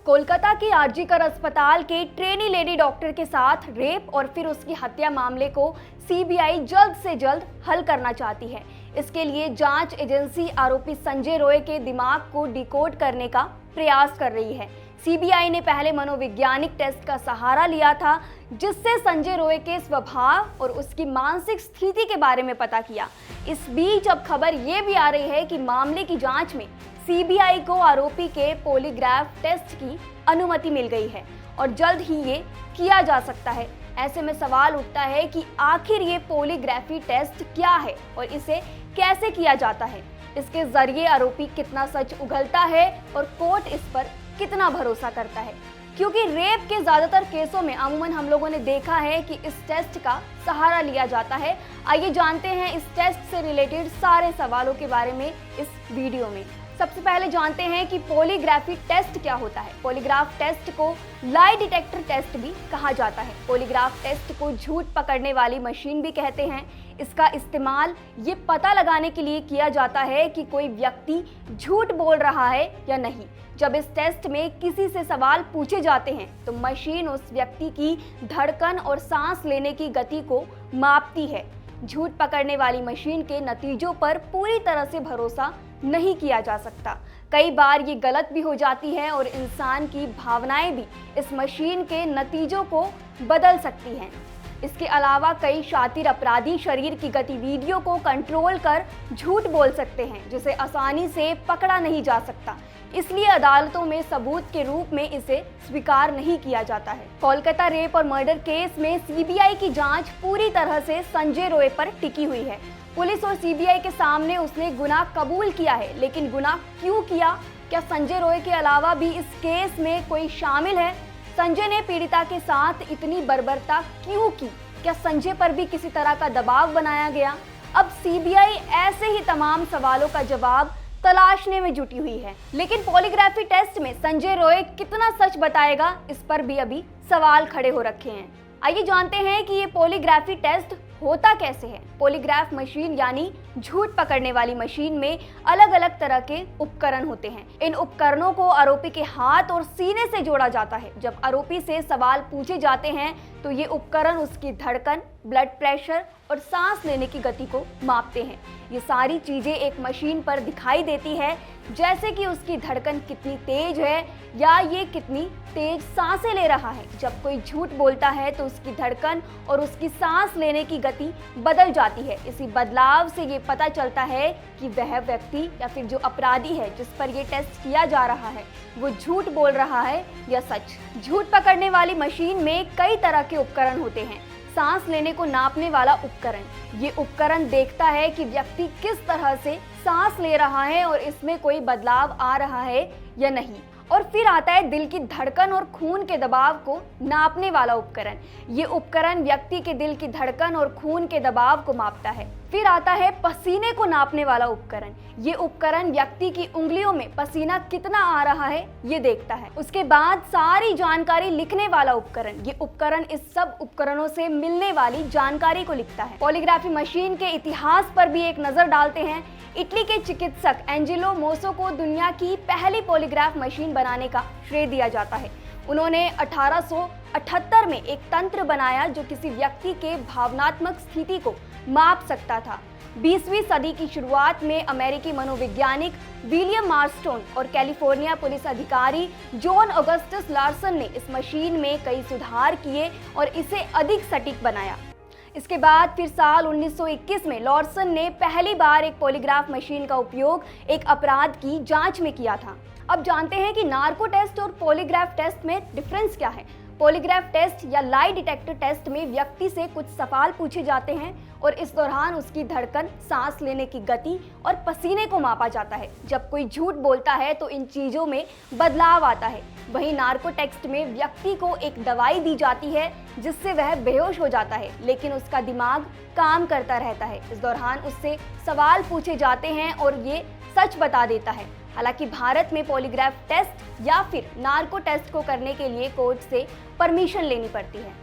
कोलकाता की आरजीकर अस्पताल के ट्रेनी लेडी डॉक्टर के साथ रेप और फिर उसकी हत्या मामले को सीबीआई जल्द से जल्द हल करना चाहती है। इसके लिए जांच एजेंसी आरोपी संजय रॉय के दिमाग को डिकोड करने का प्रयास कर रही है। सीबीआई ने पहले मनोवैज्ञानिक टेस्ट का सहारा लिया था, जिससे संजय रॉय के स्वभाव और उसकी मानसिक स्थिति के बारे में पता किया। इस बीच अब खबर ये भी आ रही है कि मामले की जांच में सीबीआई को आरोपी के पॉलीग्राफ टेस्ट की अनुमति मिल गई है और जल्द ही ये किया जा सकता है। ऐसे में सवाल उठता है कि आखिर ये पॉलीग्राफी टेस्ट क्या है और इसे कैसे किया जाता है। इसके जरिए आरोपी कितना सच उगलता है और कोर्ट इस पर कितना भरोसा करता है, क्योंकि रेप के ज्यादातर केसों में अमूमन हम लोगों ने देखा है कि इस टेस्ट का सहारा लिया जाता है। आइए जानते हैं इस टेस्ट से रिलेटेड सारे सवालों के बारे में इस वीडियो में। सबसे पहले जानते हैं कि पॉलीग्राफी टेस्ट क्या होता है। पॉलीग्राफ टेस्ट को लाई डिटेक्टर टेस्ट भी कहा जाता है। पॉलीग्राफ टेस्ट को झूठ पकड़ने वाली मशीन भी कहते हैं। इसका इस्तेमाल ये पता लगाने के लिए किया जाता है कि कोई व्यक्ति झूठ बोल रहा है या नहीं। जब इस टेस्ट में किसी से सवाल पूछे जाते हैं तो मशीन उस व्यक्ति की धड़कन और सांस लेने की गति को मापती है। झूठ पकड़ने वाली मशीन के नतीजों पर पूरी तरह से भरोसा नहीं किया जा सकता। कई बार ये गलत भी हो जाती है और इंसान की भावनाएं भी इस मशीन के नतीजों को बदल सकती हैं। इसके अलावा कई शातिर अपराधी शरीर की गतिविधियों को कंट्रोल कर झूठ बोल सकते हैं, जिसे आसानी से पकड़ा नहीं जा सकता। इसलिए अदालतों में सबूत के रूप में इसे स्वीकार नहीं किया जाता है। कोलकाता रेप और मर्डर केस में सीबीआई की जांच पूरी तरह से संजय रॉय पर टिकी हुई है। पुलिस और सीबीआई के सामने उसने गुनाह कबूल किया है, लेकिन गुनाह क्यों किया? क्या संजय रॉय के अलावा भी इस केस में कोई शामिल है? संजय ने पीड़िता के साथ इतनी बर्बरता क्यों की? क्या संजय पर भी किसी तरह का दबाव बनाया गया? अब सीबीआई ऐसे ही तमाम सवालों का जवाब तलाशने में जुटी हुई है। लेकिन पॉलीग्राफी टेस्ट में संजय रॉय कितना सच बताएगा, इस पर भी अभी सवाल खड़े हो रखे हैं। आइए जानते हैं कि ये पॉलीग्राफी टेस्ट होता कैसे है। पॉलीग्राफ मशीन यानी झूठ पकड़ने वाली मशीन में अलग अलग तरह के उपकरण होते हैं। इन उपकरणों को आरोपी के हाथ और सीने से जोड़ा जाता है। जब आरोपी से सवाल पूछे जाते हैं तो ये उपकरण उसकी धड़कन, ब्लड प्रेशर और सांस लेने की गति को मापते हैं। ये सारी चीजें एक मशीन पर दिखाई देती है, जैसे कि उसकी धड़कन कितनी तेज है या ये कितनी तेज सांसें ले रहा है। जब कोई झूठ बोलता है तो उसकी धड़कन और उसकी सांस लेने की गति बदल जाती है। इसी बदलाव से ये पता चलता है कि वह व्यक्ति या फिर जो अपराधी है जिस पर ये टेस्ट किया जा रहा है वो झूठ बोल रहा है या सच। झूठ पकड़ने वाली मशीन में कई तरह के उपकरण होते हैं। सांस लेने को नापने वाला उपकरण, ये उपकरण देखता है कि व्यक्ति किस तरह से सांस ले रहा है और इसमें कोई बदलाव आ रहा है या नहीं। और फिर आता है दिल की धड़कन और खून के दबाव को नापने वाला उपकरण। ये उपकरण व्यक्ति के दिल की धड़कन और खून के दबाव को मापता है। फिर आता है पसीने को नापने वाला उपकरण। ये उपकरण व्यक्ति की उंगलियों में पसीना कितना आ रहा है ये देखता है। उसके बाद सारी जानकारी लिखने वाला उपकरण, ये उपकरण इस सब उपकरणों से मिलने वाली जानकारी को लिखता है। पॉलीग्राफी मशीन के इतिहास पर भी एक नजर डालते हैं। इटली के चिकित्सक एंजेलो मोसो को दुनिया की पहली पॉलीग्राफ मशीन बनाने का श्रेय दिया जाता है। उन्होंने 1878 में एक तंत्र बनाया जो किसी व्यक्ति के भावनात्मक स्थिति को माप सकता था। 20वीं सदी की शुरुआत में अमेरिकी मनोवैज्ञानिक विलियम मार्स्टोन और कैलिफोर्निया पुलिस अधिकारी जॉन ऑगस्टस लार्सन ने इस मशीन में कई सुधार किए और इसे अधिक सटीक बनाया। इसके बाद फिर साल 1921 में लॉर्सन ने पहली बार एक पॉलीग्राफ मशीन का उपयोग एक अपराध की जांच में किया था। अब जानते हैं कि नार्को टेस्ट और पॉलीग्राफ टेस्ट में डिफरेंस क्या है। पॉलीग्राफ टेस्ट या लाई डिटेक्टर टेस्ट में व्यक्ति से कुछ सवाल पूछे जाते हैं और इस दौरान उसकी धड़कन, सांस लेने की गति और पसीने को मापा जाता है। जब कोई झूठ बोलता है तो इन चीजों में बदलाव आता है। वहीं नार्को टेस्ट में व्यक्ति को एक दवाई दी जाती है जिससे वह बेहोश हो जाता है, लेकिन उसका दिमाग काम करता रहता है। इस दौरान उससे सवाल पूछे जाते हैं और ये सच बता देता है। हालांकि भारत में पॉलीग्राफ टेस्ट या फिर नार्को टेस्ट को करने के लिए कोर्ट से परमिशन लेनी पड़ती है।